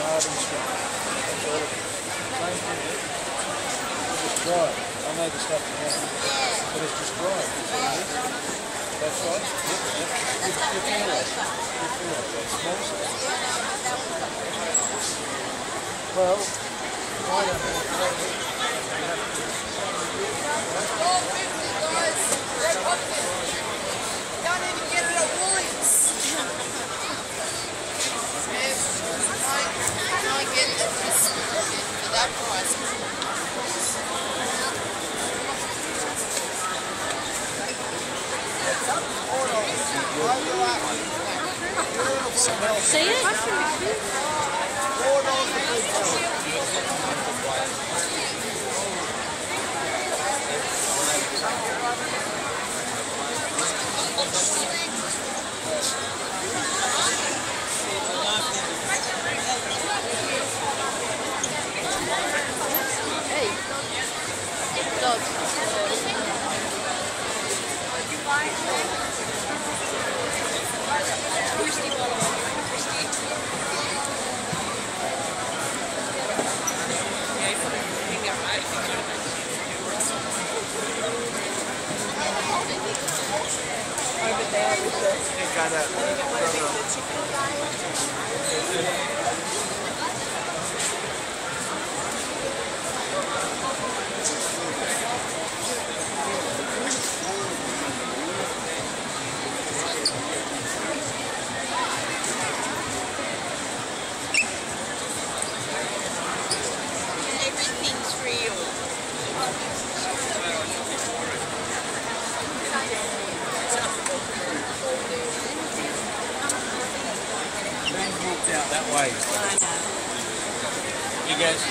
hard and strong. That's all it is. Same thing. It's just dry. I know the stuff around, but it's just dry. That's right. Yep. You feel it. You feel it. That smells it. Well, I don't know. Don't even get it at once. I get it for that price. See it? Hey, dog. Over there with Everything's real. Out that way. You guys.